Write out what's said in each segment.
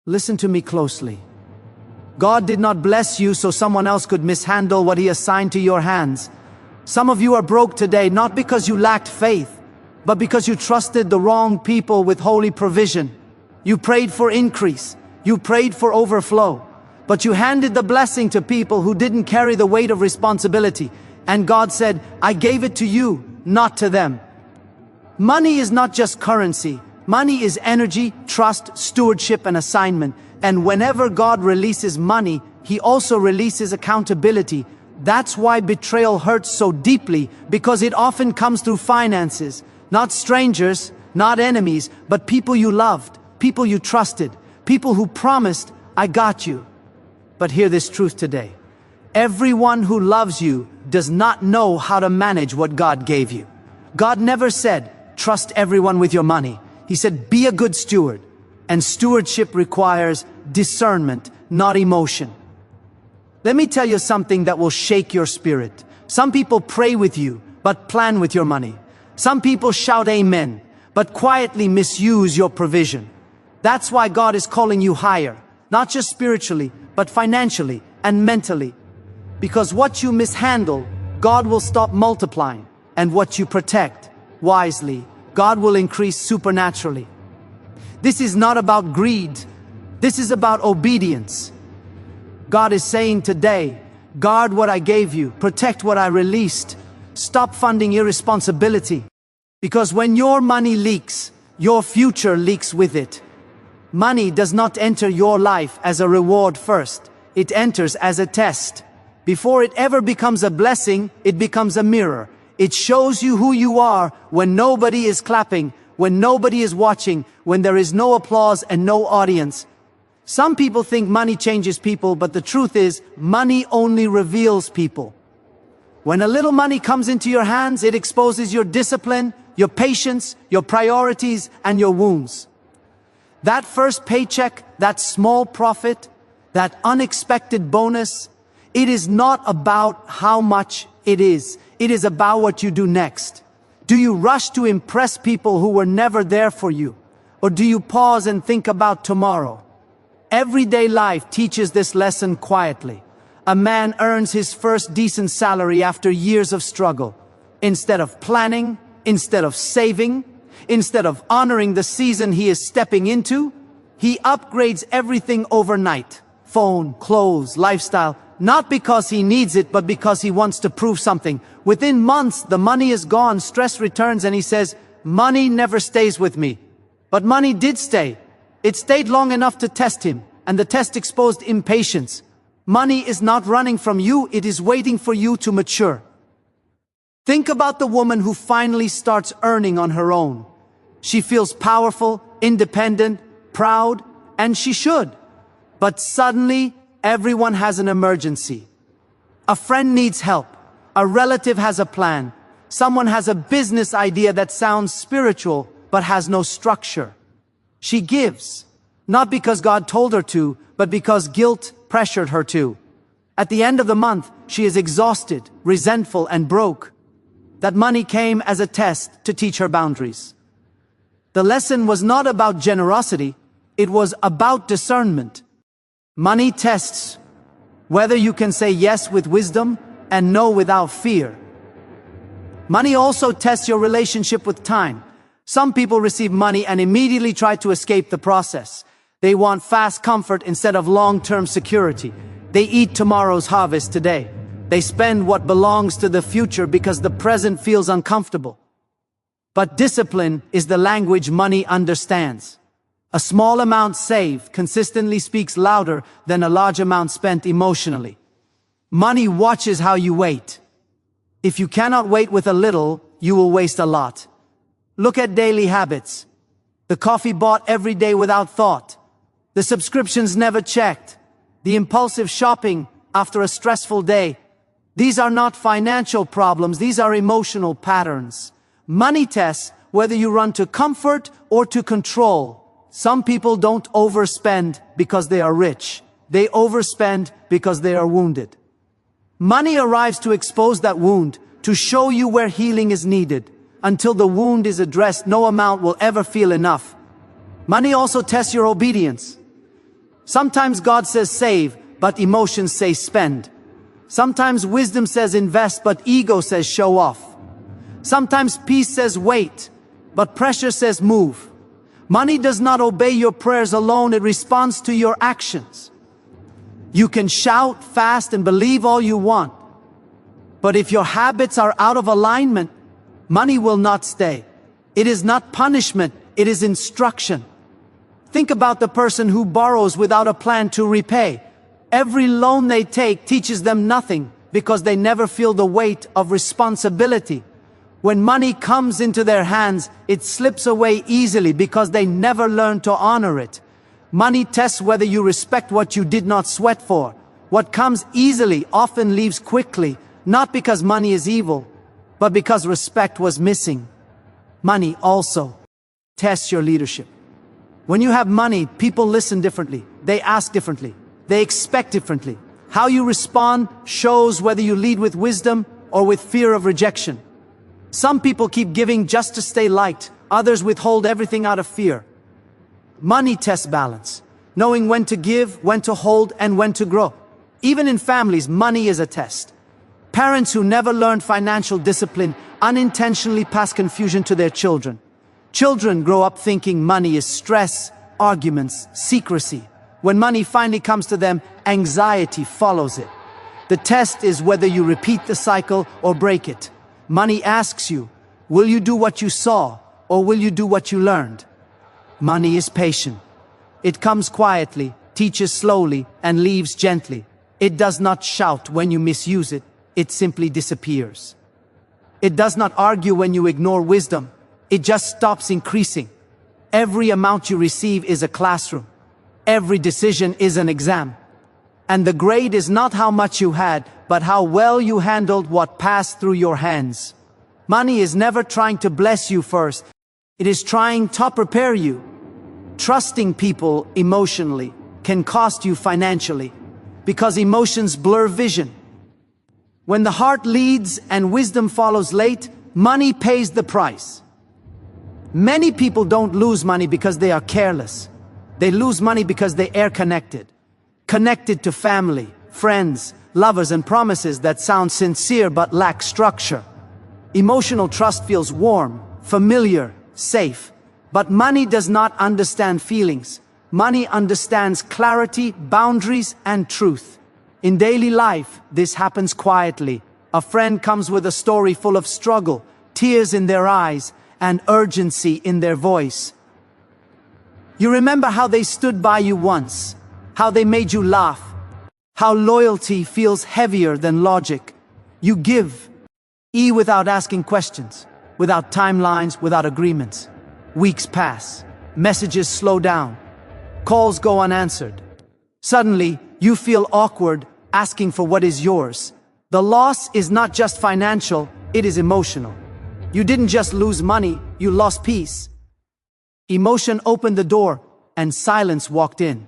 Listen to me closely. God did not bless you so someone else could mishandle what He assigned to your hands. Some of you are broke today not because you lacked faith, but because you trusted the wrong people with holy provision. You prayed for increase. You prayed for overflow. But you handed the blessing to people who didn't carry the weight of responsibility. And God said, I gave it to you, not to them. Money is not just currency. Money is energy, trust, stewardship, and assignment. And whenever God releases money, He also releases accountability. That's why betrayal hurts so deeply, because it often comes through finances. Not strangers, not enemies, but people you loved, people you trusted, people who promised, I got you. But hear this truth today. Everyone who loves you does not know how to manage what God gave you. God never said, trust everyone with your money. He said, be a good steward. And stewardship requires discernment, not emotion. Let me tell you something that will shake your spirit. Some people pray with you, but plan with your money. Some people shout amen, but quietly misuse your provision. That's why God is calling you higher, not just spiritually, but financially and mentally. Because what you mishandle, God will stop multiplying. And what you protect wisely, God will increase supernaturally. This is not about greed. This is about obedience. God is saying today, guard what I gave you, protect what I released. Stop funding irresponsibility. Because when your money leaks, your future leaks with it. Money does not enter your life as a reward first. It enters as a test. Before it ever becomes a blessing, it becomes a mirror. It shows you who you are when nobody is clapping, when nobody is watching, when there is no applause and no audience. Some people think money changes people, but the truth is, money only reveals people. When a little money comes into your hands, it exposes your discipline, your patience, your priorities, and your wounds. That first paycheck, that small profit, that unexpected bonus, it is not about how much it is. It is about what you do next. Do you rush to impress people who were never there for you? Or do you pause and think about tomorrow? Everyday life teaches this lesson quietly. A man earns his first decent salary after years of struggle. Instead of planning, instead of saving, instead of honoring the season he is stepping into, he upgrades everything overnight. Phone, clothes, lifestyle. Not because he needs it, but because he wants to prove something. Within months, the money is gone, stress returns, and he says, money never stays with me. But money did stay. It stayed long enough to test him, and the test exposed impatience. Money is not running from you, it is waiting for you to mature. Think about the woman who finally starts earning on her own. She feels powerful, independent, proud, and she should. But suddenly, everyone has an emergency. A friend needs help. A relative has a plan. Someone has a business idea that sounds spiritual, but has no structure. She gives, not because God told her to, but because guilt pressured her to. At the end of the month, she is exhausted, resentful, and broke. That money came as a test to teach her boundaries. The lesson was not about generosity, it was about discernment. Money tests whether you can say yes with wisdom and no without fear. Money also tests your relationship with time. Some people receive money and immediately try to escape the process. They want fast comfort instead of long-term security. They eat tomorrow's harvest today. They spend what belongs to the future because the present feels uncomfortable. But discipline is the language money understands. A small amount saved consistently speaks louder than a large amount spent emotionally. Money watches how you wait. If you cannot wait with a little, you will waste a lot. Look at daily habits. The coffee bought every day without thought. The subscriptions never checked. The impulsive shopping after a stressful day. These are not financial problems, these are emotional patterns. Money tests whether you run to comfort or to control. Some people don't overspend because they are rich. They overspend because they are wounded. Money arrives to expose that wound, to show you where healing is needed. Until the wound is addressed, no amount will ever feel enough. Money also tests your obedience. Sometimes God says save, but emotions say spend. Sometimes wisdom says invest, but ego says show off. Sometimes peace says wait, but pressure says move. Money does not obey your prayers alone, it responds to your actions. You can shout, fast, and believe all you want. But if your habits are out of alignment, money will not stay. It is not punishment, it is instruction. Think about the person who borrows without a plan to repay. Every loan they take teaches them nothing because they never feel the weight of responsibility. When money comes into their hands, it slips away easily because they never learn to honor it. Money tests whether you respect what you did not sweat for. What comes easily often leaves quickly, not because money is evil, but because respect was missing. Money also tests your leadership. When you have money, people listen differently. They ask differently. They expect differently. How you respond shows whether you lead with wisdom or with fear of rejection. Some people keep giving just to stay liked. Others withhold everything out of fear. Money tests balance, knowing when to give, when to hold, and when to grow. Even in families, money is a test. Parents who never learned financial discipline unintentionally pass confusion to their children. Children grow up thinking money is stress, arguments, secrecy. When money finally comes to them, anxiety follows it. The test is whether you repeat the cycle or break it. Money asks you, will you do what you saw, or will you do what you learned? Money is patient. It comes quietly, teaches slowly, and leaves gently. It does not shout when you misuse it. It simply disappears. It does not argue when you ignore wisdom. It just stops increasing. Every amount you receive is a classroom. Every decision is an exam. And the grade is not how much you had, but how well you handled what passed through your hands. Money is never trying to bless you first. It is trying to prepare you. Trusting people emotionally can cost you financially, because emotions blur vision. When the heart leads and wisdom follows late, money pays the price. Many people don't lose money because they are careless. They lose money because they are connected. Connected to family, friends, lovers, and promises that sound sincere but lack structure. Emotional trust feels warm, familiar, safe. But money does not understand feelings. Money understands clarity, boundaries, and truth. In daily life, this happens quietly. A friend comes with a story full of struggle, tears in their eyes, and urgency in their voice. You remember how they stood by you once, how they made you laugh, how loyalty feels heavier than logic. You give, without asking questions, without timelines, without agreements. Weeks pass, messages slow down, calls go unanswered. Suddenly, you feel awkward, asking for what is yours. The loss is not just financial, it is emotional. You didn't just lose money, you lost peace. Emotion opened the door, and silence walked in.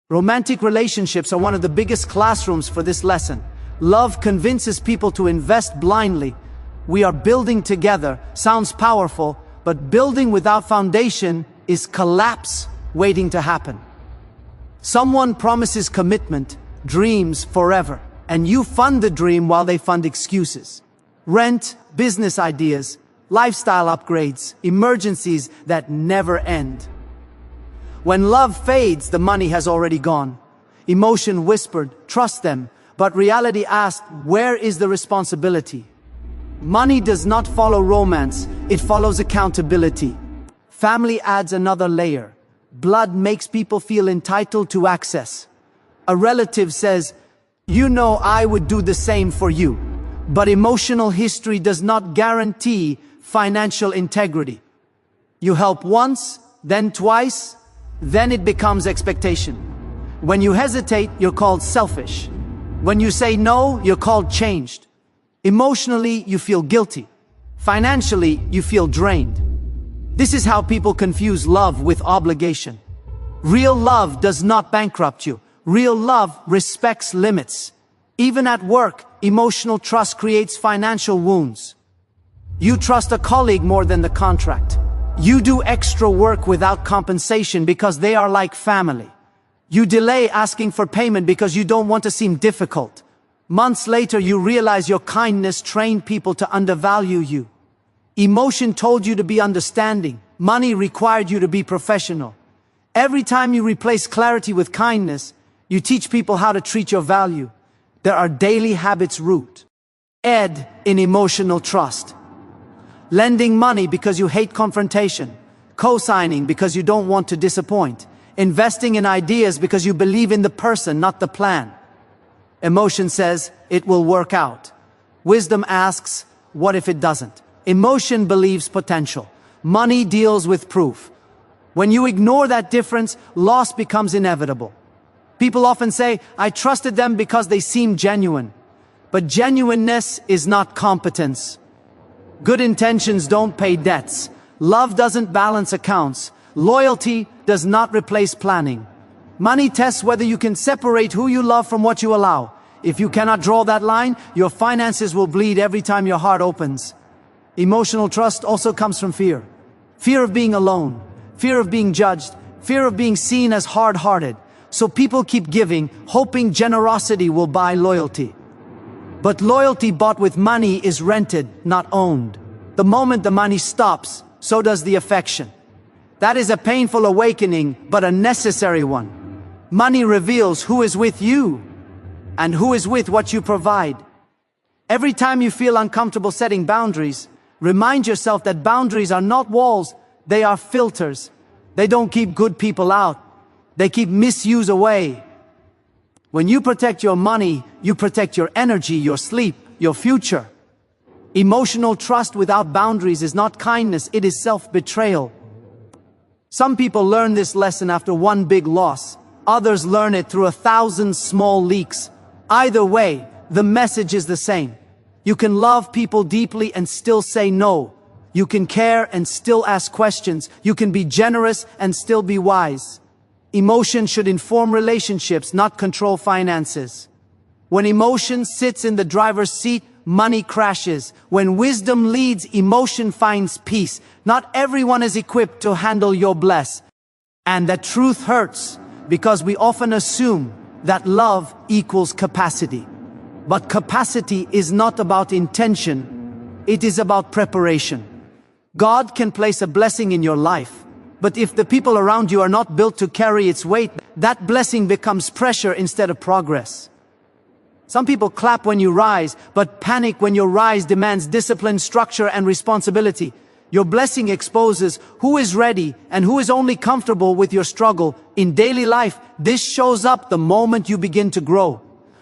Romantic relationships are one of the biggest classrooms for this lesson. Love convinces people to invest blindly. We are building together, sounds powerful, but building without foundation is collapse waiting to happen. Someone promises commitment, dreams forever, and you fund the dream while they fund excuses. Rent, business ideas, lifestyle upgrades, emergencies that never end. When love fades, the money has already gone. Emotion whispered, trust them, but reality asked, where is the responsibility? Money does not follow romance, it follows accountability. Family adds another layer. Blood makes people feel entitled to access. A relative says, you know I would do the same for you. But emotional history does not guarantee financial integrity. You help once, then twice, then it becomes expectation. When you hesitate, you're called selfish. When you say no, you're called changed. Emotionally, you feel guilty. Financially, you feel drained. This is how people confuse love with obligation. Real love does not bankrupt you. Real love respects limits. Even at work, emotional trust creates financial wounds. You trust a colleague more than the contract. You do extra work without compensation because they are like family. You delay asking for payment because you don't want to seem difficult. Months later, you realize your kindness trained people to undervalue you. Emotion told you to be understanding. Money required you to be professional. Every time you replace clarity with kindness, you teach people how to treat your value. There are daily habits root. Ed in emotional trust. Lending money because you hate confrontation. Co-signing because you don't want to disappoint. Investing in ideas because you believe in the person, not the plan. Emotion says, it will work out. Wisdom asks, what if it doesn't? Emotion believes potential. Money deals with proof. When you ignore that difference, loss becomes inevitable. People often say, I trusted them because they seemed genuine. But genuineness is not competence. Good intentions don't pay debts. Love doesn't balance accounts. Loyalty does not replace planning. Money tests whether you can separate who you love from what you allow. If you cannot draw that line, your finances will bleed every time your heart opens. Emotional trust also comes from fear. Fear of being alone. Fear of being judged. Fear of being seen as hard-hearted. So people keep giving, hoping generosity will buy loyalty. But loyalty bought with money is rented, not owned. The moment the money stops, so does the affection. That is a painful awakening, but a necessary one. Money reveals who is with you and who is with what you provide. Every time you feel uncomfortable setting boundaries, remind yourself that boundaries are not walls, they are filters. They don't keep good people out. They keep misuse away. When you protect your money, you protect your energy, your sleep, your future. Emotional trust without boundaries is not kindness, it is self-betrayal. Some people learn this lesson after one big loss. Others learn it through 1,000 small leaks. Either way, the message is the same. You can love people deeply and still say no. You can care and still ask questions. You can be generous and still be wise. Emotion should inform relationships, not control finances. When emotion sits in the driver's seat, money crashes. When wisdom leads, emotion finds peace. Not everyone is equipped to handle your bless. And that truth hurts, because we often assume that love equals capacity. But capacity is not about intention, it is about preparation. God can place a blessing in your life, but if the people around you are not built to carry its weight, that blessing becomes pressure instead of progress. Some people clap when you rise, but panic when your rise demands discipline, structure, and responsibility. Your blessing exposes who is ready and who is only comfortable with your struggle. In daily life, this shows up the moment you begin to grow.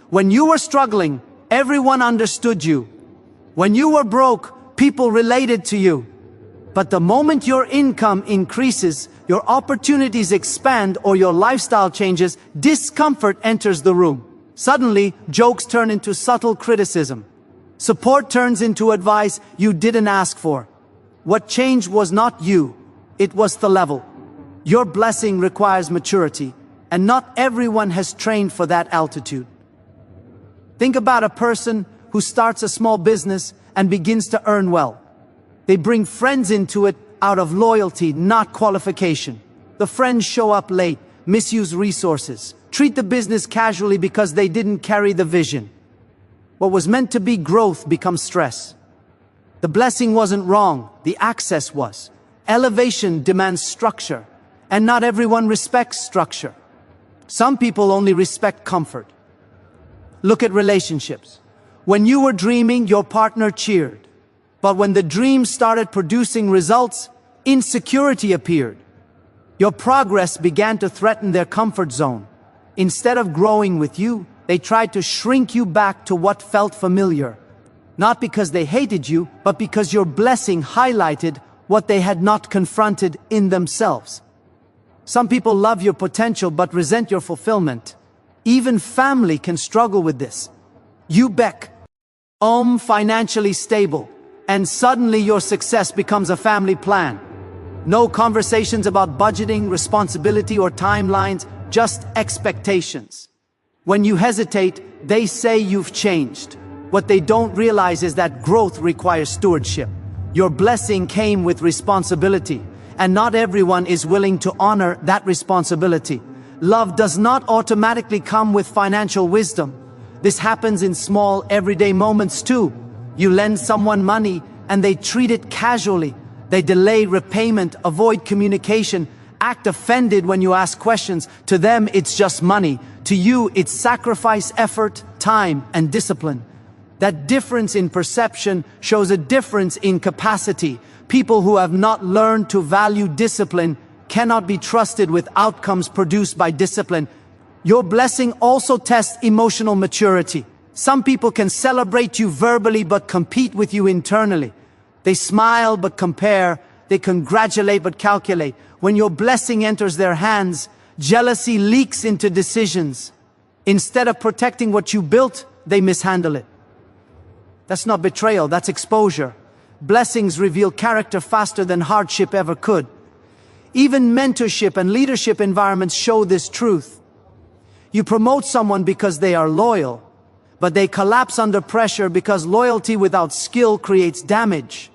When you were struggling, everyone understood you. When you were broke, people related to you. But the moment your income increases, your opportunities expand, or your lifestyle changes, discomfort enters the room. Suddenly, jokes turn into subtle criticism. Support turns into advice you didn't ask for. What changed was not you, it was the level. Your blessing requires maturity, and not everyone has trained for that altitude. Think about a person who starts a small business and begins to earn well. They bring friends into it out of loyalty, not qualification. The friends show up late, misuse resources, treat the business casually because they didn't carry the vision. What was meant to be growth becomes stress. The blessing wasn't wrong, the access was. Elevation demands structure, and not everyone respects structure. Some people only respect comfort. Look at relationships. When you were dreaming, your partner cheered. But when the dream started producing results, insecurity appeared. Your progress began to threaten their comfort zone. Instead of growing with you, they tried to shrink you back to what felt familiar. Not because they hated you, but because your blessing highlighted what they had not confronted in themselves. Some people love your potential but resent your fulfillment. Even family can struggle with this. You become financially stable, and suddenly your success becomes a family plan. No conversations about budgeting, responsibility, or timelines, just expectations. When you hesitate, they say you've changed. What they don't realize is that growth requires stewardship. Your blessing came with responsibility, and not everyone is willing to honor that responsibility. Love does not automatically come with financial wisdom. This happens in small, everyday moments too. You lend someone money and they treat it casually. They delay repayment, avoid communication, act offended when you ask questions. To them, it's just money. To you, it's sacrifice, effort, time, and discipline. That difference in perception shows a difference in capacity. People who have not learned to value discipline cannot be trusted with outcomes produced by discipline. Your blessing also tests emotional maturity. Some people can celebrate you verbally but compete with you internally. They smile but compare. They congratulate but calculate. When your blessing enters their hands, jealousy leaks into decisions. Instead of protecting what you built, they mishandle it. That's not betrayal, that's exposure. Blessings reveal character faster than hardship ever could. Even mentorship and leadership environments show this truth. You promote someone because they are loyal, but they collapse under pressure because loyalty without skill creates damage.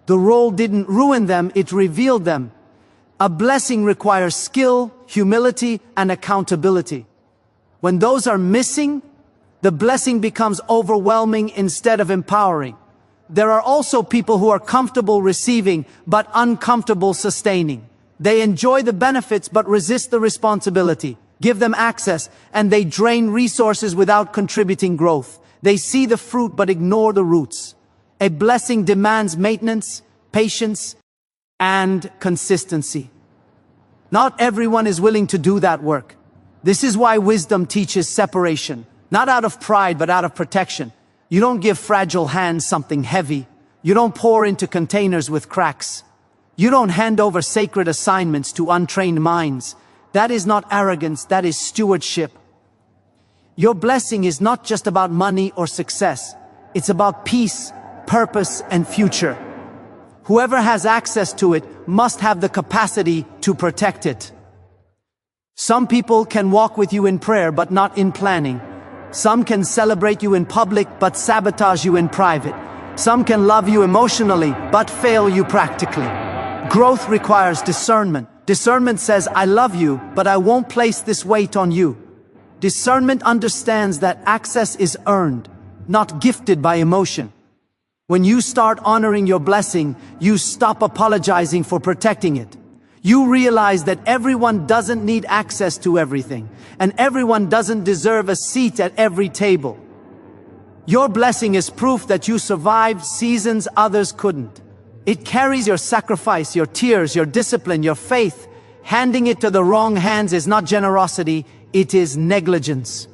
The role didn't ruin them, it revealed them. A blessing requires skill, humility, and accountability. When those are missing, the blessing becomes overwhelming instead of empowering. There are also people who are comfortable receiving, but uncomfortable sustaining. They enjoy the benefits but resist the responsibility. Give them access, and they drain resources without contributing growth. They see the fruit but ignore the roots. A blessing demands maintenance, patience, and consistency. Not everyone is willing to do that work. This is why wisdom teaches separation, not out of pride but out of protection. You don't give fragile hands something heavy. You don't pour into containers with cracks. You don't hand over sacred assignments to untrained minds. That is not arrogance, that is stewardship. Your blessing is not just about money or success. It's about peace, purpose, and future. Whoever has access to it must have the capacity to protect it. Some people can walk with you in prayer but not in planning. Some can celebrate you in public but sabotage you in private. Some can love you emotionally but fail you practically. Growth requires discernment. Discernment says, I love you, but I won't place this weight on you. Discernment understands that access is earned, not gifted by emotion. When you start honoring your blessing, you stop apologizing for protecting it. You realize that everyone doesn't need access to everything, and everyone doesn't deserve a seat at every table. Your blessing is proof that you survived seasons others couldn't. It carries your sacrifice, your tears, your discipline, your faith. Handing it to the wrong hands is not generosity, it is negligence.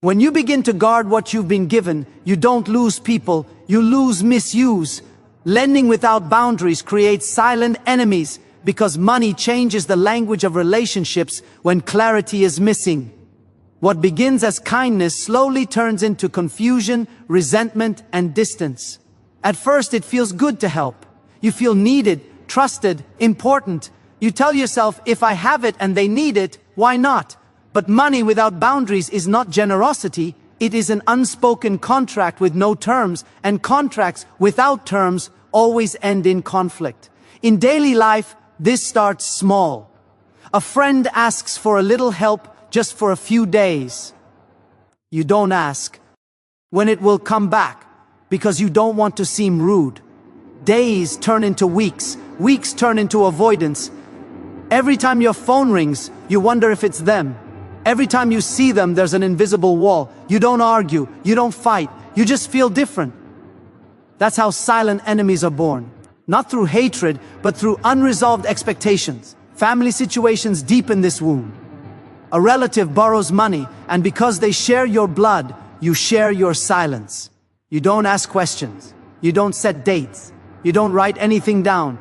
When you begin to guard what you've been given, you don't lose people, you lose misuse. Lending without boundaries creates silent enemies because money changes the language of relationships when clarity is missing. What begins as kindness slowly turns into confusion, resentment, and distance. At first, it feels good to help. You feel needed, trusted, important. You tell yourself, if I have it and they need it, why not? But money without boundaries is not generosity. It is an unspoken contract with no terms, and contracts without terms always end in conflict. In daily life, this starts small. A friend asks for a little help just for a few days. You don't ask when it will come back, because you don't want to seem rude. Days turn into weeks, weeks turn into avoidance. Every time your phone rings, you wonder if it's them. Every time you see them, there's an invisible wall. You don't argue, you don't fight, you just feel different. That's how silent enemies are born. Not through hatred, but through unresolved expectations. Family situations deepen this wound. A relative borrows money, and because they share your blood, you share your silence. You don't ask questions. You don't set dates. You don't write anything down.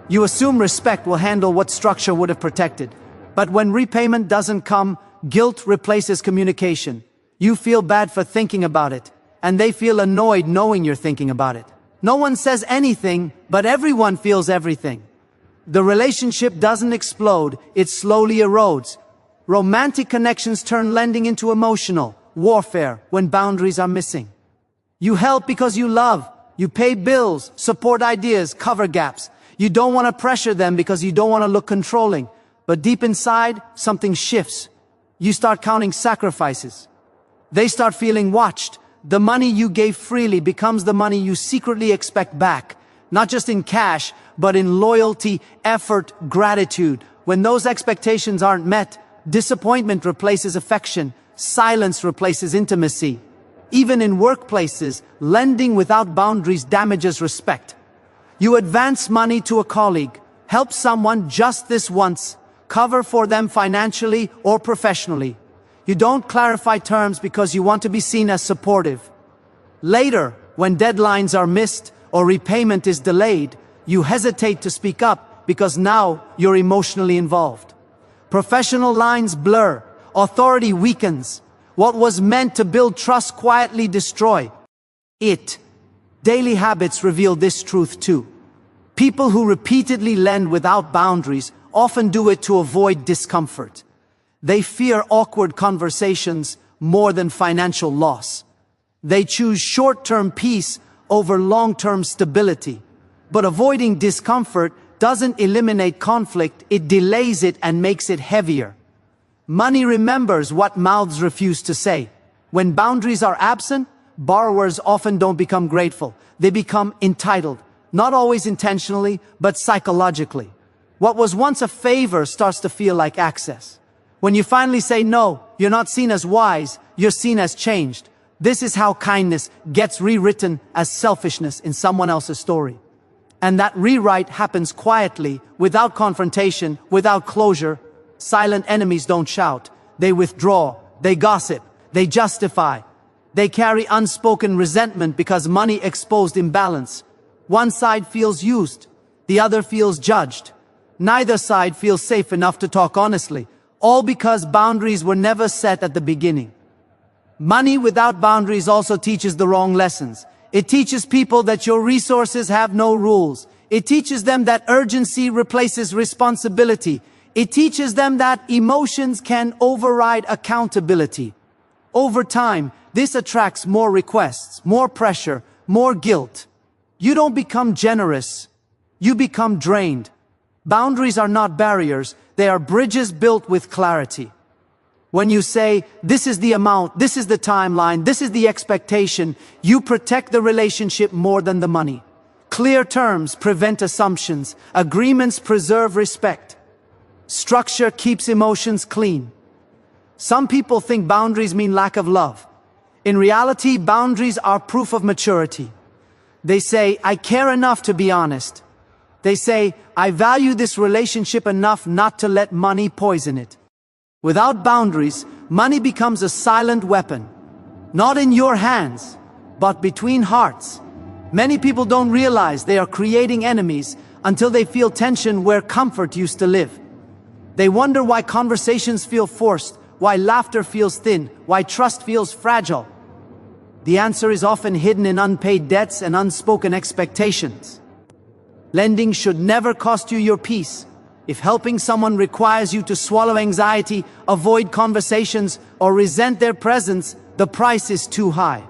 You assume respect will handle what structure would have protected. But when repayment doesn't come, guilt replaces communication. You feel bad for thinking about it, and they feel annoyed knowing you're thinking about it. No one says anything, but everyone feels everything. The relationship doesn't explode, it slowly erodes. Romantic connections turn lending into emotional warfare when boundaries are missing. You help because you love. You pay bills, support ideas, cover gaps. You don't want to pressure them because you don't want to look controlling. But deep inside, something shifts. You start counting sacrifices. They start feeling watched. The money you gave freely becomes the money you secretly expect back. Not just in cash, but in loyalty, effort, gratitude. When those expectations aren't met, disappointment replaces affection. Silence replaces intimacy. Even in workplaces, lending without boundaries damages respect. You advance money to a colleague, help someone just this once, cover for them financially or professionally. You don't clarify terms because you want to be seen as supportive. Later, when deadlines are missed or repayment is delayed, you hesitate to speak up because now you're emotionally involved. Professional lines blur, authority weakens. What was meant to build trust quietly destroy it. Daily habits reveal this truth too. People who repeatedly lend without boundaries often do it to avoid discomfort. They fear awkward conversations more than financial loss. They choose short-term peace over long-term stability. But avoiding discomfort doesn't eliminate conflict, it delays it and makes it heavier. Money remembers what mouths refuse to say. When boundaries are absent, borrowers often don't become grateful. They become entitled, not always intentionally, but psychologically. What was once a favor starts to feel like access. When you finally say no, you're not seen as wise, you're seen as changed. This is how kindness gets rewritten as selfishness in someone else's story. And that rewrite happens quietly, without confrontation, without closure. Silent enemies don't shout. They withdraw. They gossip. They justify. They carry unspoken resentment because money exposed imbalance. One side feels used. The other feels judged. Neither side feels safe enough to talk honestly. All because boundaries were never set at the beginning. Money without boundaries also teaches the wrong lessons. It teaches people that your resources have no rules. It teaches them that urgency replaces responsibility. It teaches them that emotions can override accountability. Over time, this attracts more requests, more pressure, more guilt. You don't become generous. You become drained. Boundaries are not barriers. They are bridges built with clarity. When you say, this is the amount, this is the timeline, this is the expectation, you protect the relationship more than the money. Clear terms prevent assumptions. Agreements preserve respect. Structure keeps emotions clean. Some people think boundaries mean lack of love. In reality, boundaries are proof of maturity. They say, I care enough to be honest. They say, I value this relationship enough not to let money poison it. Without boundaries, money becomes a silent weapon. Not in your hands, but between hearts. Many people don't realize they are creating enemies until they feel tension where comfort used to live. They wonder why conversations feel forced, why laughter feels thin, why trust feels fragile. The answer is often hidden in unpaid debts and unspoken expectations. Lending should never cost you your peace. If helping someone requires you to swallow anxiety, avoid conversations, or resent their presence, the price is too high.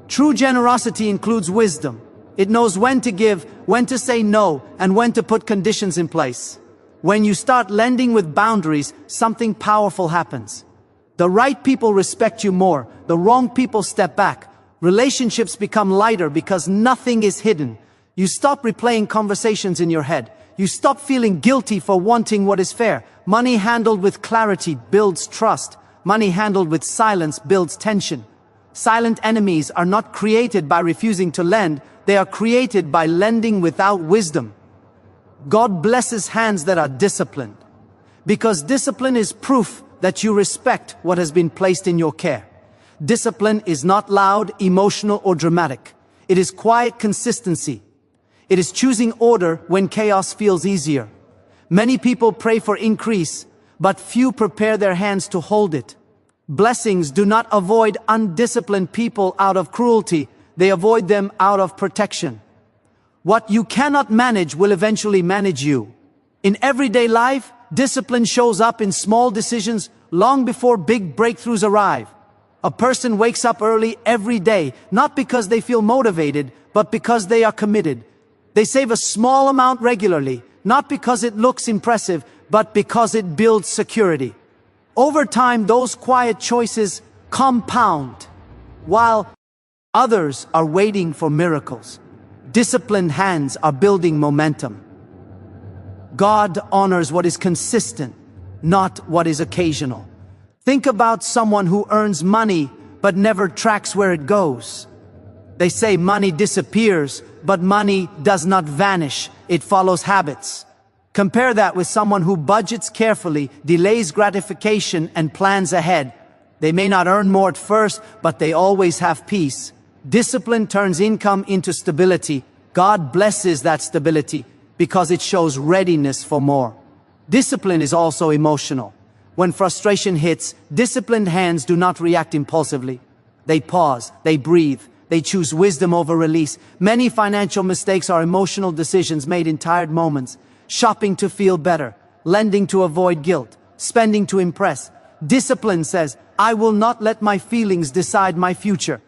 True generosity includes wisdom. It knows when to give, when to say no, and when to put conditions in place. When you start lending with boundaries, something powerful happens. The right people respect you more, the wrong people step back. Relationships become lighter because nothing is hidden. You stop replaying conversations in your head. You stop feeling guilty for wanting what is fair. Money handled with clarity builds trust. Money handled with silence builds tension. Silent enemies are not created by refusing to lend. They are created by lending without wisdom. God blesses hands that are disciplined, because discipline is proof that you respect what has been placed in your care. Discipline is not loud, emotional, or dramatic. It is quiet consistency. It is choosing order when chaos feels easier. Many people pray for increase, but few prepare their hands to hold it. Blessings do not avoid undisciplined people out of cruelty. They avoid them out of protection. What you cannot manage will eventually manage you. In everyday life, discipline shows up in small decisions long before big breakthroughs arrive. A person wakes up early every day, not because they feel motivated, but because they are committed. They save a small amount regularly, not because it looks impressive, but because it builds security. Over time, those quiet choices compound, while others are waiting for miracles. Disciplined hands are building momentum. God honors what is consistent, not what is occasional. Think about someone who earns money but never tracks where it goes. They say money disappears, but money does not vanish. It follows habits. Compare that with someone who budgets carefully, delays gratification, and plans ahead. They may not earn more at first, but they always have peace. Discipline turns income into stability. God blesses that stability because it shows readiness for more. Discipline is also emotional. When frustration hits, disciplined hands do not react impulsively. They pause, they breathe, they choose wisdom over release. Many financial mistakes are emotional decisions made in tired moments. Shopping to feel better, lending to avoid guilt, spending to impress. Discipline says, I will not let my feelings decide my future.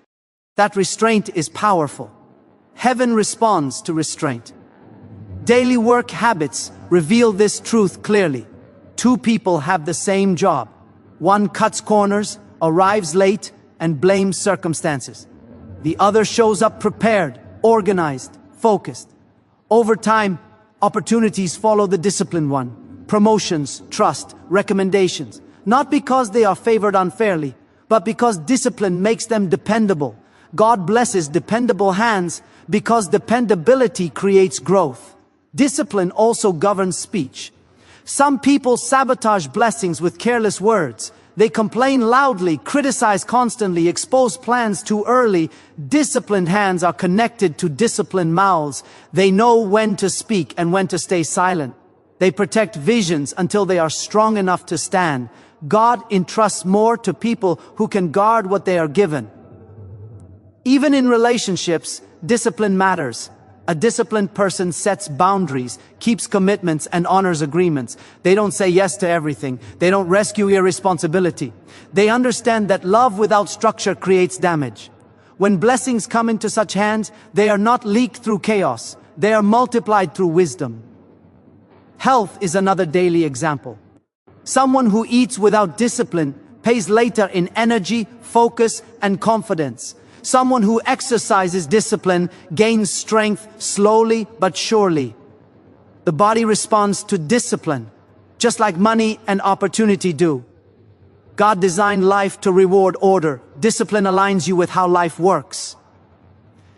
That restraint is powerful. Heaven responds to restraint. Daily work habits reveal this truth clearly. Two people have the same job. One cuts corners, arrives late, and blames circumstances. The other shows up prepared, organized, focused. Over time, opportunities follow the disciplined one. Promotions, trust, recommendations. Not because they are favored unfairly, but because discipline makes them dependable. God blesses dependable hands because dependability creates growth. Discipline also governs speech. Some people sabotage blessings with careless words. They complain loudly, criticize constantly, expose plans too early. Disciplined hands are connected to disciplined mouths. They know when to speak and when to stay silent. They protect visions until they are strong enough to stand. God entrusts more to people who can guard what they are given. Even in relationships, discipline matters. A disciplined person sets boundaries, keeps commitments, and honors agreements. They don't say yes to everything. They don't rescue irresponsibility. They understand that love without structure creates damage. When blessings come into such hands, they are not leaked through chaos. They are multiplied through wisdom. Health is another daily example. Someone who eats without discipline pays later in energy, focus, and confidence. Someone who exercises discipline gains strength slowly but surely. The body responds to discipline, just like money and opportunity do. God designed life to reward order. Discipline aligns you with how life works.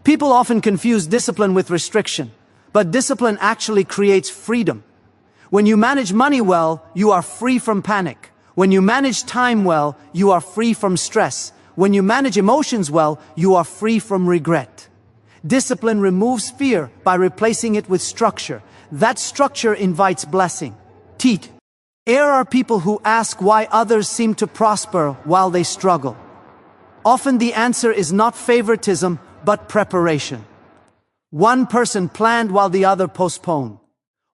People often confuse discipline with restriction, but discipline actually creates freedom. When you manage money well, you are free from panic. When you manage time well, you are free from stress. When you manage emotions well, you are free from regret. Discipline removes fear by replacing it with structure. That structure invites blessing. There are people who ask why others seem to prosper while they struggle. Often the answer is not favoritism, but preparation. One person planned while the other postponed.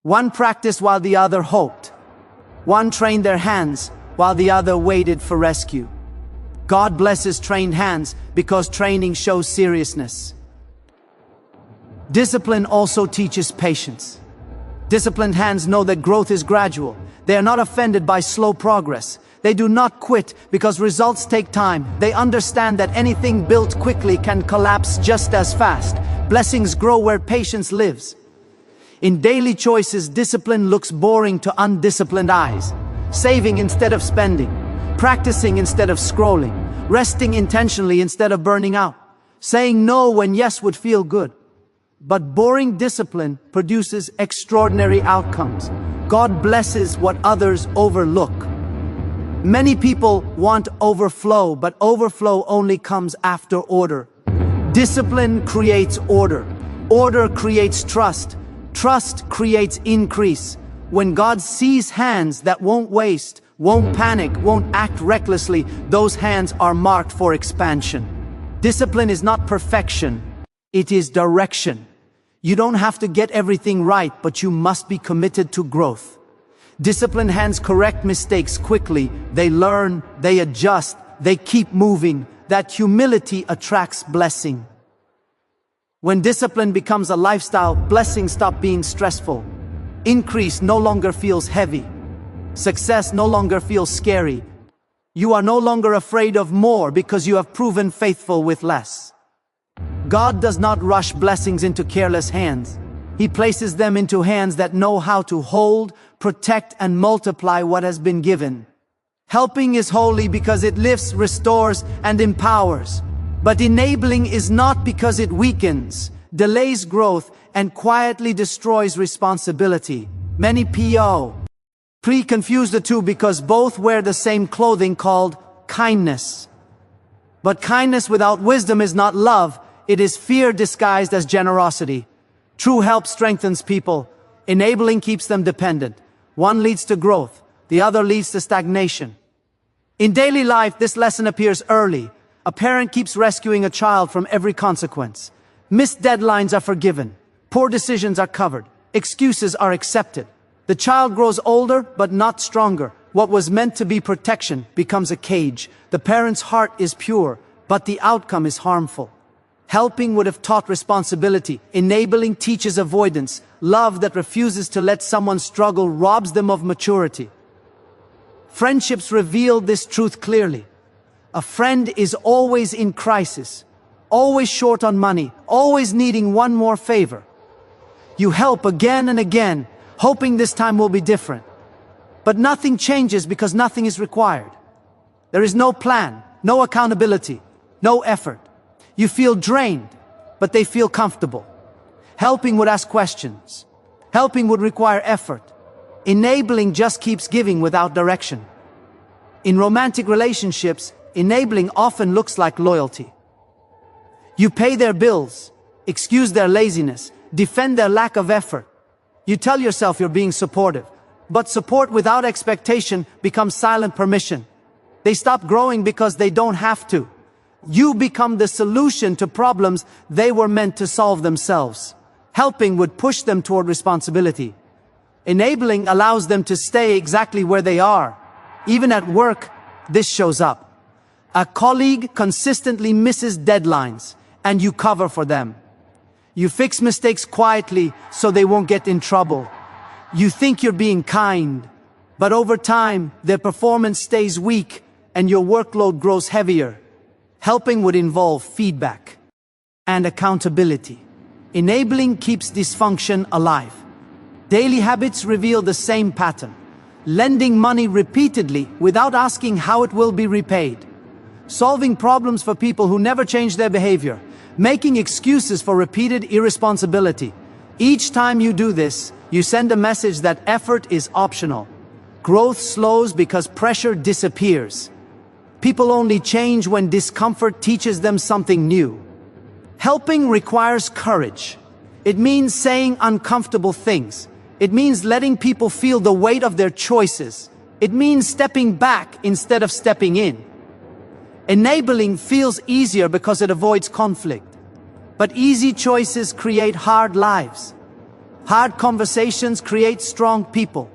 One practiced while the other hoped. One trained their hands while the other waited for rescue. God blesses trained hands because training shows seriousness. Discipline also teaches patience. Disciplined hands know that growth is gradual. They are not offended by slow progress. They do not quit because results take time. They understand that anything built quickly can collapse just as fast. Blessings grow where patience lives. In daily choices, discipline looks boring to undisciplined eyes. Saving instead of spending. Practicing instead of scrolling, resting intentionally instead of burning out, saying no when yes would feel good. But boring discipline produces extraordinary outcomes. God blesses what others overlook. Many people want overflow, but overflow only comes after order. Discipline creates order. Order creates trust. Trust creates increase. When God sees hands that won't waste, won't panic, won't act recklessly, those hands are marked for expansion. Discipline is not perfection, it is direction. You don't have to get everything right, but you must be committed to growth. Disciplined hands correct mistakes quickly. They learn, they adjust, they keep moving. That humility attracts blessing. When discipline becomes a lifestyle, blessings stop being stressful. Increase no longer feels heavy. Success no longer feels scary. You are no longer afraid of more because you have proven faithful with less. God does not rush blessings into careless hands. He places them into hands that know how to hold, protect, and multiply what has been given. Helping is holy because it lifts, restores, and empowers. But enabling is not because it weakens, delays growth, and quietly destroys responsibility. Many confuse the two because both wear the same clothing called kindness. But kindness without wisdom is not love, it is fear disguised as generosity. True help strengthens people, enabling keeps them dependent. One leads to growth, the other leads to stagnation. In daily life, this lesson appears early. A parent keeps rescuing a child from every consequence. Missed deadlines are forgiven. Poor decisions are covered. Excuses are accepted. The child grows older, but not stronger. What was meant to be protection becomes a cage. The parent's heart is pure, but the outcome is harmful. Helping would have taught responsibility. Enabling teaches avoidance. Love that refuses to let someone struggle robs them of maturity. Friendships reveal this truth clearly. A friend is always in crisis, always short on money, always needing one more favor. You help again and again, hoping this time will be different. But nothing changes because nothing is required. There is no plan, no accountability, no effort. You feel drained, but they feel comfortable. Helping would ask questions. Helping would require effort. Enabling just keeps giving without direction. In romantic relationships, enabling often looks like loyalty. You pay their bills, excuse their laziness, defend their lack of effort. You tell yourself you're being supportive, but support without expectation becomes silent permission. They stop growing because they don't have to. You become the solution to problems they were meant to solve themselves. Helping would push them toward responsibility. Enabling allows them to stay exactly where they are. Even at work, this shows up. A colleague consistently misses deadlines, and you cover for them. You fix mistakes quietly so they won't get in trouble. You think you're being kind, but over time, their performance stays weak and your workload grows heavier. Helping would involve feedback and accountability. Enabling keeps dysfunction alive. Daily habits reveal the same pattern. Lending money repeatedly without asking how it will be repaid. Solving problems for people who never change their behavior. Making excuses for repeated irresponsibility. Each time you do this, you send a message that effort is optional. Growth slows because pressure disappears. People only change when discomfort teaches them something new. Helping requires courage. It means saying uncomfortable things. It means letting people feel the weight of their choices. It means stepping back instead of stepping in. Enabling feels easier because it avoids conflict. But easy choices create hard lives. Hard conversations create strong people.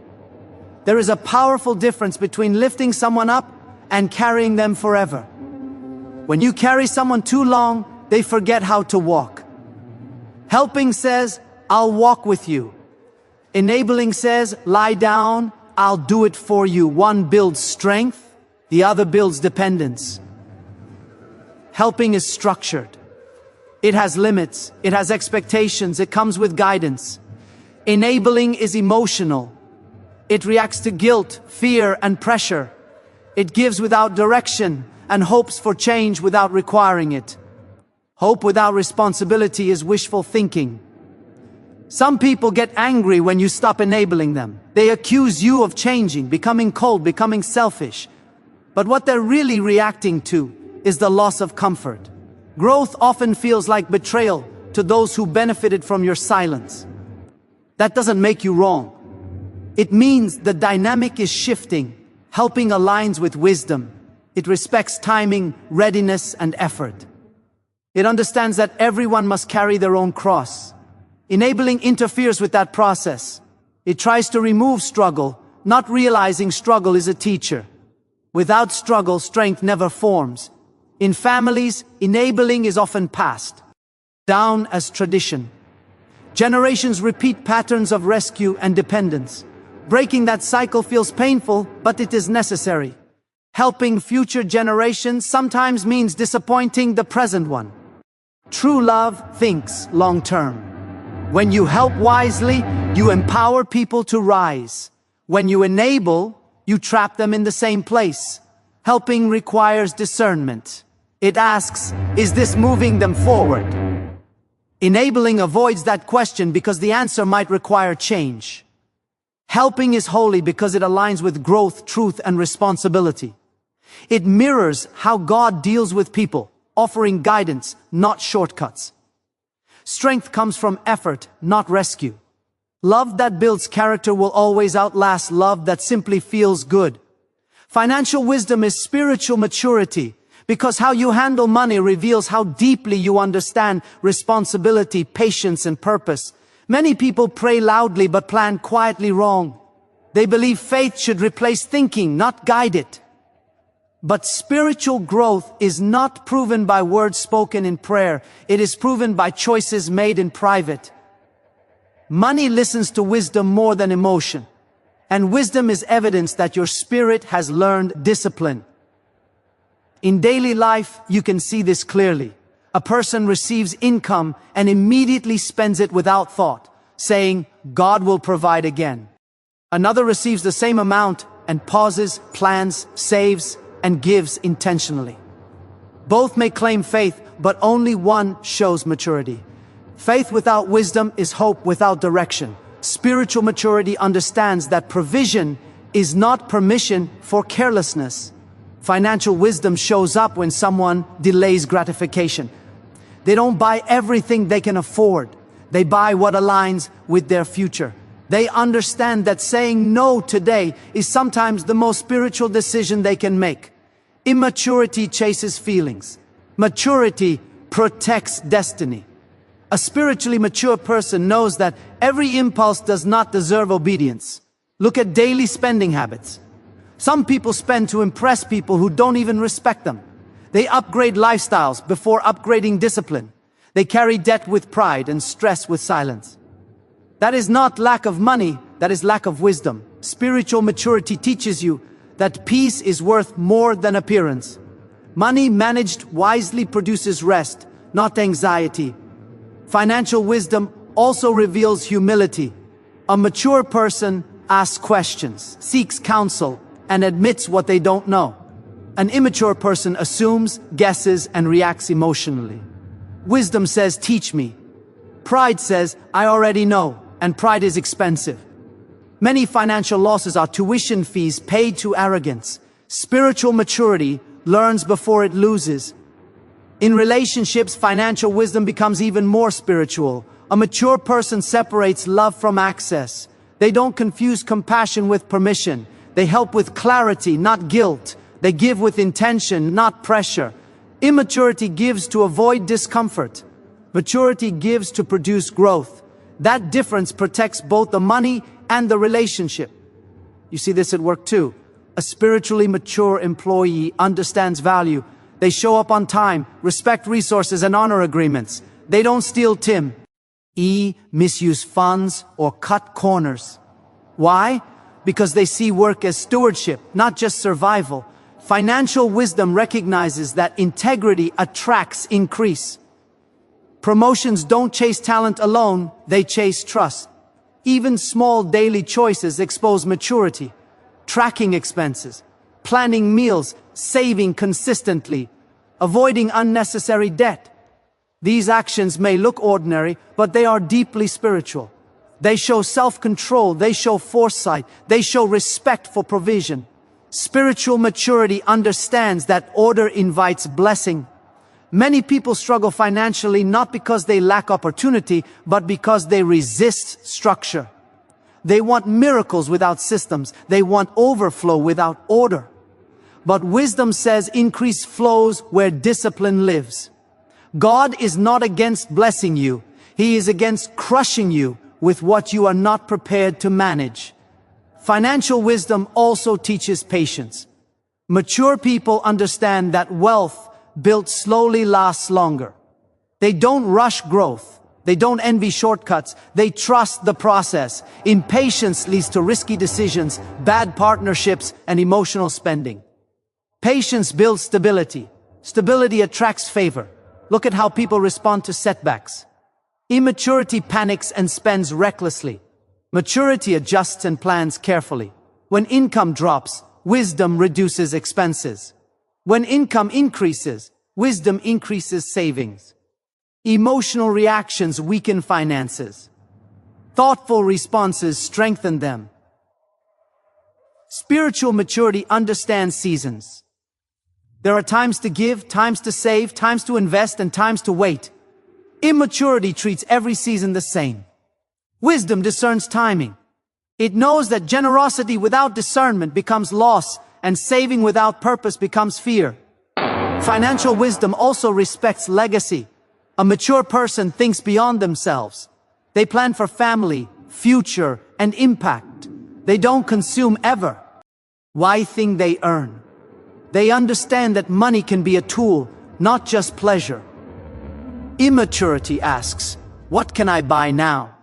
There is a powerful difference between lifting someone up and carrying them forever. When you carry someone too long, they forget how to walk. Helping says, I'll walk with you. Enabling says, lie down, I'll do it for you. One builds strength, the other builds dependence. Helping is structured. It has limits, it has expectations, it comes with guidance. Enabling is emotional. It reacts to guilt, fear, and pressure. It gives without direction and hopes for change without requiring it. Hope without responsibility is wishful thinking. Some people get angry when you stop enabling them. They accuse you of changing, becoming cold, becoming selfish. But what they're really reacting to is the loss of comfort. Growth often feels like betrayal to those who benefited from your silence. That doesn't make you wrong. It means the dynamic is shifting. Helping aligns with wisdom. It respects timing, readiness, and effort. It understands that everyone must carry their own cross. Enabling interferes with that process. It tries to remove struggle, not realizing struggle is a teacher. Without struggle, strength never forms. In families, enabling is often passed down as tradition. Generations repeat patterns of rescue and dependence. Breaking that cycle feels painful, but it is necessary. Helping future generations sometimes means disappointing the present one. True love thinks long-term. When you help wisely, you empower people to rise. When you enable, you trap them in the same place. Helping requires discernment. It asks, is this moving them forward? Enabling avoids that question because the answer might require change. Helping is holy because it aligns with growth, truth, and responsibility. It mirrors how God deals with people, offering guidance, not shortcuts. Strength comes from effort, not rescue. Love that builds character will always outlast love that simply feels good. Financial wisdom is spiritual maturity, because how you handle money reveals how deeply you understand responsibility, patience, and purpose. Many people pray loudly but plan quietly wrong. They believe faith should replace thinking, not guide it. But spiritual growth is not proven by words spoken in prayer. It is proven by choices made in private. Money listens to wisdom more than emotion. And wisdom is evidence that your spirit has learned discipline. In daily life, you can see this clearly. A person receives income and immediately spends it without thought, saying, God will provide again. Another receives the same amount and pauses, plans, saves, and gives intentionally. Both may claim faith, but only one shows maturity. Faith without wisdom is hope without direction. Spiritual maturity understands that provision is not permission for carelessness. Financial wisdom shows up when someone delays gratification. They don't buy everything they can afford. They buy what aligns with their future. They understand that saying no today is sometimes the most spiritual decision they can make. Immaturity chases feelings. Maturity protects destiny. A spiritually mature person knows that every impulse does not deserve obedience. Look at daily spending habits. Some people spend to impress people who don't even respect them. They upgrade lifestyles before upgrading discipline. They carry debt with pride and stress with silence. That is not lack of money, that is lack of wisdom. Spiritual maturity teaches you that peace is worth more than appearance. Money managed wisely produces rest, not anxiety. Financial wisdom also reveals humility. A mature person asks questions, seeks counsel, and admits what they don't know. An immature person assumes, guesses, and reacts emotionally. Wisdom says, teach me. Pride says, I already know, and pride is expensive. Many financial losses are tuition fees paid to arrogance. Spiritual maturity learns before it loses. In relationships, financial wisdom becomes even more spiritual. A mature person separates love from access. They don't confuse compassion with permission. They help with clarity, not guilt. They give with intention, not pressure. Immaturity gives to avoid discomfort. Maturity gives to produce growth. That difference protects both the money and the relationship. You see this at work too. A spiritually mature employee understands value. They show up on time, respect resources, and honor agreements. They don't steal misuse funds, or cut corners. Why? Because they see work as stewardship, not just survival. Financial wisdom recognizes that integrity attracts increase. Promotions don't chase talent alone, they chase trust. Even small daily choices expose maturity. Tracking expenses, planning meals, saving consistently, avoiding unnecessary debt. These actions may look ordinary, but they are deeply spiritual. They show self-control, they show foresight, they show respect for provision. Spiritual maturity understands that order invites blessing. Many people struggle financially not because they lack opportunity, but because they resist structure. They want miracles without systems. They want overflow without order. But wisdom says increase flows where discipline lives. God is not against blessing you. He is against crushing you with what you are not prepared to manage. Financial wisdom also teaches patience. Mature people understand that wealth built slowly lasts longer. They don't rush growth. They don't envy shortcuts, they trust the process. Impatience leads to risky decisions, bad partnerships, and emotional spending. Patience builds stability. Stability attracts favor. Look at how people respond to setbacks. Immaturity panics and spends recklessly. Maturity adjusts and plans carefully. When income drops, wisdom reduces expenses. When income increases, wisdom increases savings. Emotional reactions weaken finances. Thoughtful responses strengthen them. Spiritual maturity understands seasons. There are times to give, times to save, times to invest, and times to wait. Immaturity treats every season the same. Wisdom discerns timing. It knows that generosity without discernment becomes loss, and saving without purpose becomes fear. Financial wisdom also respects legacy. A mature person thinks beyond themselves. They plan for family, future, and impact. They don't consume ever. Why think they earn? They understand that money can be a tool, not just pleasure. Immaturity asks, what can I buy now?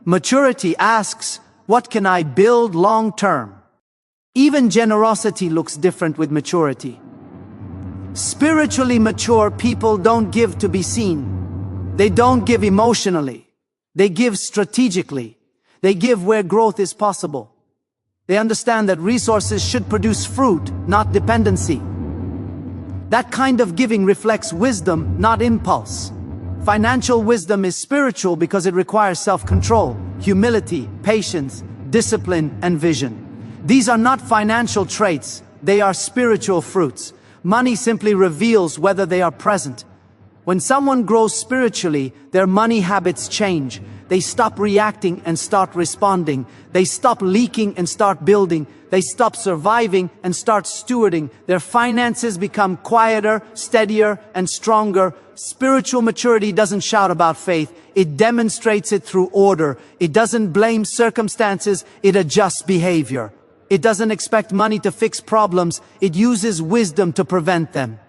Maturity asks, what can I build long term? Even generosity looks different with maturity. Spiritually mature people don't give to be seen. They don't give emotionally. They give strategically. They give where growth is possible. They understand that resources should produce fruit, not dependency. That kind of giving reflects wisdom, not impulse. Financial wisdom is spiritual because it requires self-control, humility, patience, discipline, and vision. These are not financial traits, they are spiritual fruits. Money simply reveals whether they are present. When someone grows spiritually, their money habits change. They stop reacting and start responding. They stop leaking and start building. They stop surviving and start stewarding. Their finances become quieter, steadier, and stronger. Spiritual maturity doesn't shout about faith. It demonstrates it through order. It doesn't blame circumstances. It adjusts behavior. It doesn't expect money to fix problems. It uses wisdom to prevent them.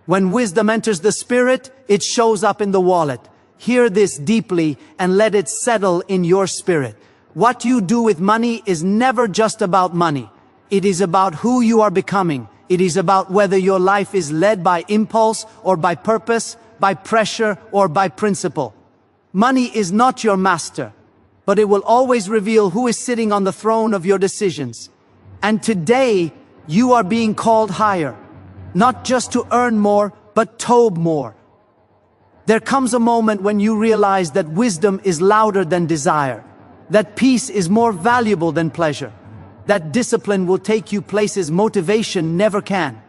When wisdom enters the spirit, it shows up in the wallet. Hear this deeply and let it settle in your spirit. What you do with money is never just about money. It is about who you are becoming. It is about whether your life is led by impulse or by purpose, by pressure or by principle. Money is not your master, but it will always reveal who is sitting on the throne of your decisions. And today, you are being called higher, not just to earn more, but tobe more. There comes a moment when you realize that wisdom is louder than desire, that peace is more valuable than pleasure, that discipline will take you places motivation never can.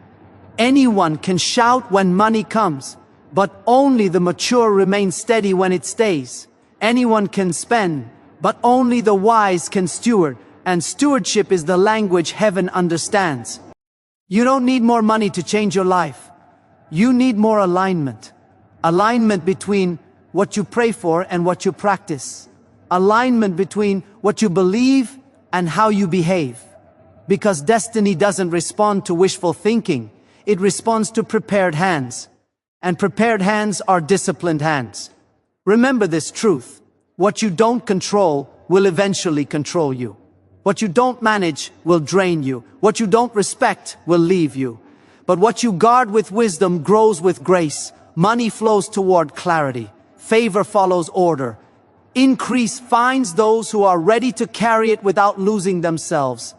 Anyone can shout when money comes, but only the mature remain steady when it stays. Anyone can spend, but only the wise can steward. And stewardship is the language heaven understands. You don't need more money to change your life. You need more alignment. Alignment between what you pray for and what you practice. Alignment between what you believe and how you behave. Because destiny doesn't respond to wishful thinking. It responds to prepared hands. And prepared hands are disciplined hands. Remember this truth. What you don't control will eventually control you. What you don't manage will drain you. What you don't respect will leave you. But what you guard with wisdom grows with grace. Money flows toward clarity. Favor follows order. Increase finds those who are ready to carry it without losing themselves.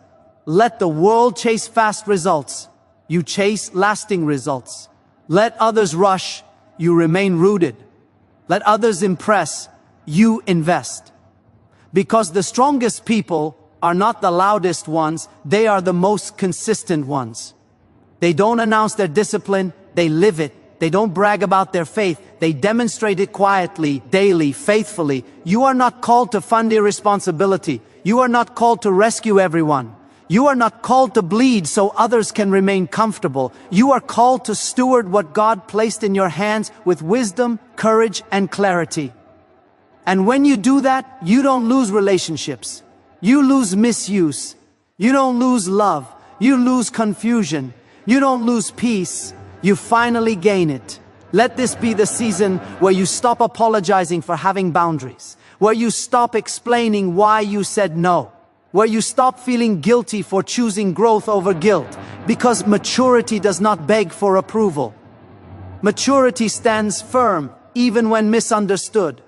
Let the world chase fast results. You chase lasting results. Let others rush. You remain rooted. Let others impress. You invest. Because the strongest people are not the loudest ones, they are the most consistent ones. They don't announce their discipline, they live it. They don't brag about their faith, they demonstrate it quietly, daily, faithfully. You are not called to fund irresponsibility. You are not called to rescue everyone. You are not called to bleed so others can remain comfortable. You are called to steward what God placed in your hands with wisdom, courage, and clarity. And when you do that, you don't lose relationships. You lose misuse. You don't lose love. You lose confusion. You don't lose peace. You finally gain it. Let this be the season where you stop apologizing for having boundaries, where you stop explaining why you said no, where you stop feeling guilty for choosing growth over guilt, because maturity does not beg for approval. Maturity stands firm, even when misunderstood.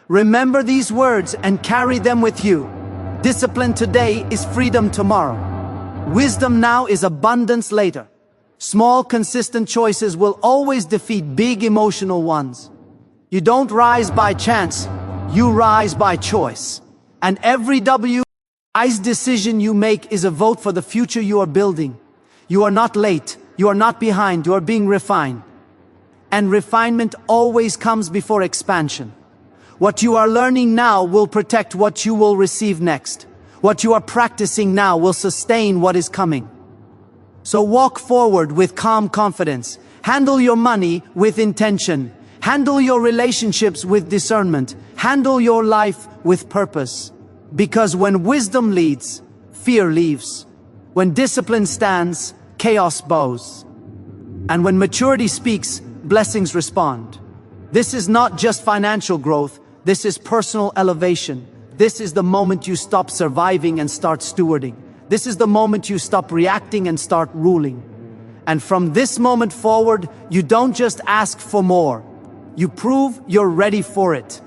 Remember these words and carry them with you. Discipline today is freedom tomorrow. Wisdom now is abundance later. Small, consistent choices will always defeat big emotional ones. You don't rise by chance, you rise by choice. And every wise decision you make is a vote for the future you are building. You are not late, you are not behind, you are being refined. And refinement always comes before expansion. What you are learning now will protect what you will receive next. What you are practicing now will sustain what is coming. So walk forward with calm confidence. Handle your money with intention. Handle your relationships with discernment. Handle your life with purpose. Because when wisdom leads, fear leaves. When discipline stands, chaos bows. And when maturity speaks, blessings respond. This is not just financial growth. This is personal elevation. This is the moment you stop surviving and start stewarding. This is the moment you stop reacting and start ruling. And from this moment forward, you don't just ask for more. You prove you're ready for it.